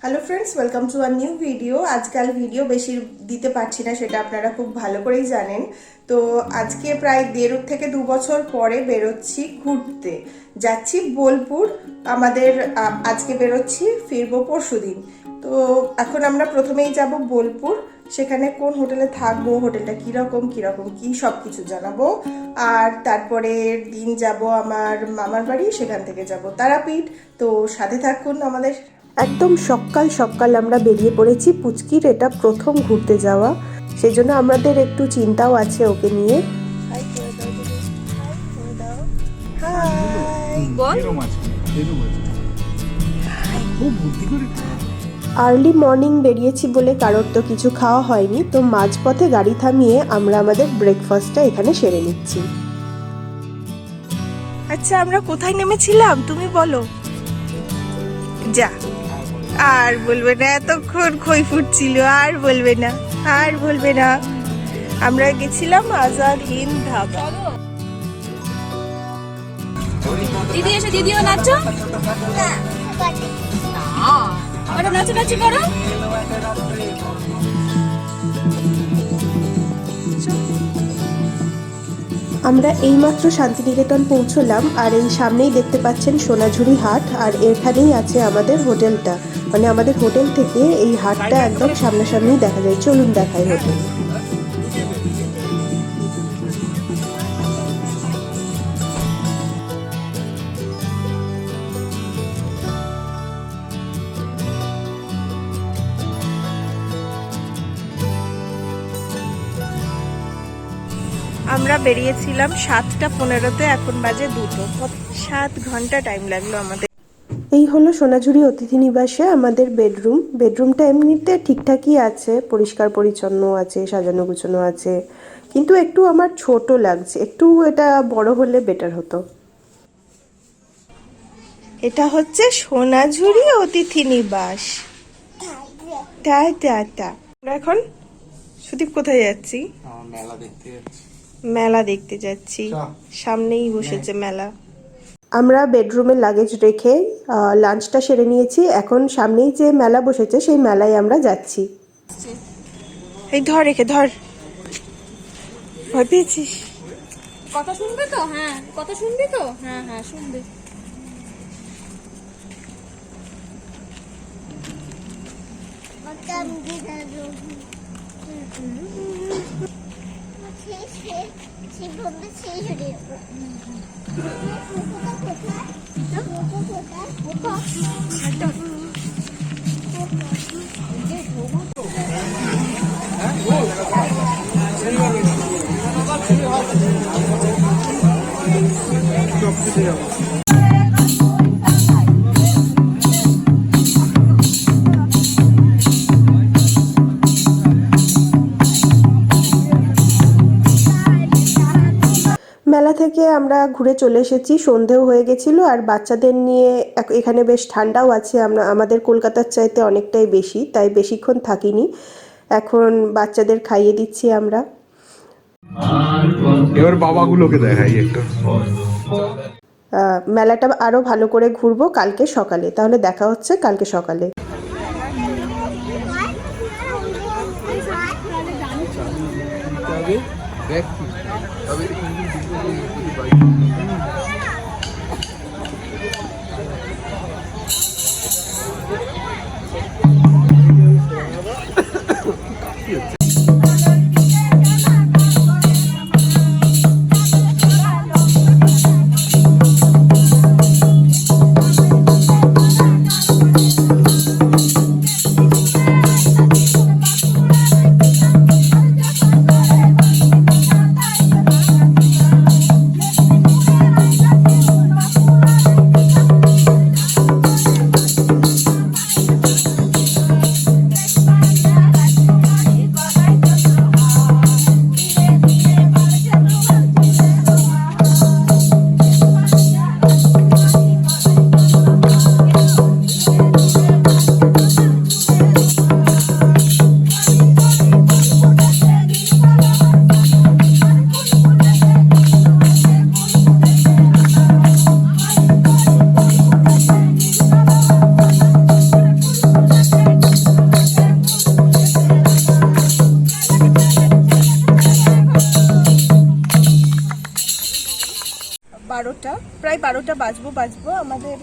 Hello friends, welcome to a new video. আজকাল video বেশি দিতে পারছি না, সেটা আপনারা খুব ভালো করেই জানেন। তো আজকে প্রায় 1.5 থেকে 2 বছর পরে বেরোচ্ছি ঘুরতে, যাচ্ছি বোলপুর। আমাদের আজকে বেরোচ্ছি, ফিরবো পরশুদিন। তো এখন আমরা প্রথমেই যাব বোলপুর। সেখানে কোন হোটেলে থাকবো, হোটেলটা কীরকম কি সব কিছু জানাবো। আর তারপরের দিন যাব আমার মামার বাড়ি, সেখান থেকে যাব তারাপীঠ। তো সাথে থাকুন আমাদের। একদম সকাল সকাল আমরা বেরিয়ে পড়েছি। পুচকির এটা প্রথম ঘুরতে যাওয়া, সেই জন্য আমাদের একটু চিন্তাও আছে ওকে নিয়ে। আর্লি মর্নিং বেরিয়েছি বলে কারোর তো কিছু খাওয়া হয়নি, তো মাঝপথে গাড়ি থামিয়ে আমরা আমাদের ব্রেকফাস্টটা এখানে সেরে নিচ্ছি। আচ্ছা, আমরা কোথায় নেমেছিলাম তুমি বলো। যা, আর বলবে না, এতক্ষণ খই ফুটছিল, আর বলবে না, আর বলবে না। আমরা গেছিলাম আজাদ হিন্দ ধাবা। দিদি এসে দিদিও নাচো না, নাচি করো। আমরা এইমাত্র শান্তিনিকেতন পৌঁছলাম, আর এই সামনেই দেখতে পাচ্ছেন সোনাঝুরি হাট, আর এখানেই আছে আমাদের হোটেলটা। মানে আমাদের হোটেল থেকে এই হাটটা একদম সামনাসামনি দেখা যায়। চলুন দেখাই হোটেল। আমরা বেরিয়েছিলাম 7:15-তে, এখন বাজে 2টো। 7 ঘন্টা টাইম লাগলো আমাদের। এই হলো সোনাঝুরি অতিথি নিবাসে আমাদের বেডরুমটা এমনিতে ঠিকঠাকই আছে, পরিষ্কার পরিচ্ছন্ন আছে, সাজানো গুছানো আছে, কিন্তু একটু আমার ছোট লাগছে। একটু এটা বড় হলে বেটার হতো। এটা হচ্ছে সোনাঝুরি অতিথি নিবাস। আমরা এখন সুদীপ কোথায় যাচ্ছি? মেলা দেখতে যাচ্ছি। সামনেই বসেছে মেলা। আমরা বেডরুমে লাগেজ রেখে লাঞ্চটা সেরে নিয়েছি। এখন সামনেই যে মেলা বসেছে সেই মেলায় আমরা যাচ্ছি। এই ধর, রেখে ধর। ভয় পেয়েছিস? কথা শুনবে তো? হ্যাঁ, কথা শুনবি তো? হ্যাঁ হ্যাঁ, শুনবে। মেলা থেকে আমরা ঘুরে চলে এসেছি, সন্ধেও হয়ে গেছিল। আর বাচ্চাদের নিয়ে এখানে বেশ ঠান্ডাও আছে, আমাদের কলকাতার চাইতে অনেকটাই বেশি, তাই বেশিক্ষণ থাকিনি। এখন বাচ্চাদের খাইয়ে দিচ্ছি আমরা। এবার বাবাগুলোকে দেখাই একটু। মেলাটা আরো ভালো করে ঘুরবো কালকে সকালে, তাহলে দেখা হচ্ছে কালকে সকালে। প্রায় 12টা বাজবো আমাদের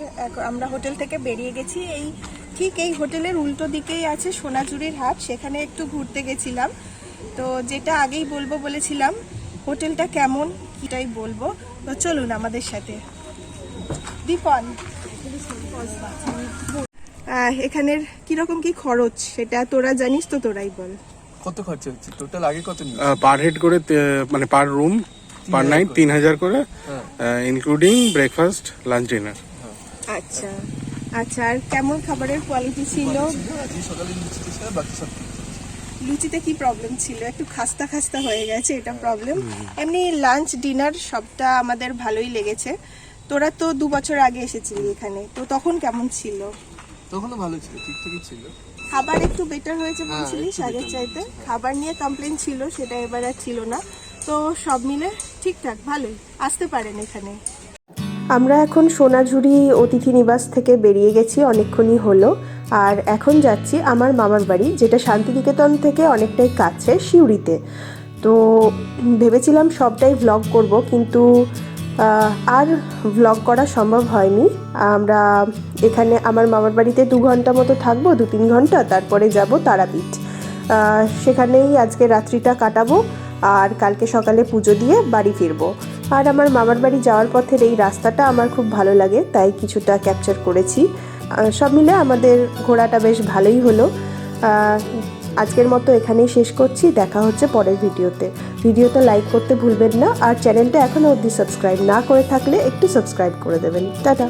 আমরা হোটেল থেকে বেরিয়ে গেছি। ঠিক এই হোটেলের উল্টো দিকেই আছে সোনাঝুরির হাট, সেখানে একটু ঘুরতে গেছিলাম। তো যেটা আগেই বলবো বলেছিলাম, হোটেলটা কেমন সেটাই বলবো। তো চলুন আমাদের সাথে। দীপন, এখানের কিরকম কি খরচ সেটা তোরা জানিস তো, তোরাই বল। কত খরচা হচ্ছে টোটাল, আগে কত নিয়ে? পার হেড করে মানে পার রুম পার নাইট 3000 করে, ইনক্লুডিং ব্রেকফাস্ট লাঞ্চ ডিনার। আচ্ছা আচ্ছা, আর কেমন খাবারের কোয়ালিটি ছিল? আজকে সকালে লুচি ছিল, বাকি সব লুচিতে কি প্রবলেম ছিল? একটু খাস্তা খাস্তা হয়ে গেছে, এটা প্রবলেম। এমনি লাঞ্চ ডিনার সবটা আমাদের ভালোই লেগেছে। তোরা তো 2 বছর আগে এসেছিলি এখানে, তো তখন কেমন ছিল? তখনও ভালো ছিল, ঠিকঠাকই ছিল। খাবার একটু বেটার হয়েছে বলছিলিস আগের চাইতে, খাবার নিয়ে কমপ্লেন ছিল, সেটা এবার আর ছিল না। তো সব মিলে ঠিকঠাক, ভালোই। আসতে পারেন এখানে। আমরা এখন সোনাঝুরি অতিথি নিবাস থেকে বেরিয়ে গেছি, অনেকক্ষণই হলো। আর এখন যাচ্ছি আমার মামার বাড়ি, যেটা শান্তিনিকেতন থেকে অনেকটাই কাছে, সিউড়িতে। তো ভেবেছিলাম সবটাই ভ্লগ করব, কিন্তু আর ভ্লগ করা সম্ভব হয়নি। আমরা এখানে আমার মামার বাড়িতে 2 ঘন্টা মতো থাকবো, 2-3 ঘন্টা, তারপরে যাব তারাপীঠ। সেখানেই আজকে রাত্রিটা কাটাবো, আর কালকে সকালে পুজো দিয়ে বাড়ি ফিরবো। আর আমার মামার বাড়ি যাওয়ার পথের এই রাস্তাটা আমার খুব ভালো লাগে, তাই কিছুটা ক্যাপচার করেছি। সব মিলে আমাদের ঘোরাটা বেশ ভালোই হলো। আজকের মতো এখানেই শেষ করছি, দেখা হচ্ছে পরের ভিডিওতে লাইক করতে ভুলবেন না, আর চ্যানেলটা এখনও অবধি সাবস্ক্রাইব না করে থাকলে একটু সাবস্ক্রাইব করে দেবেন। টাটা।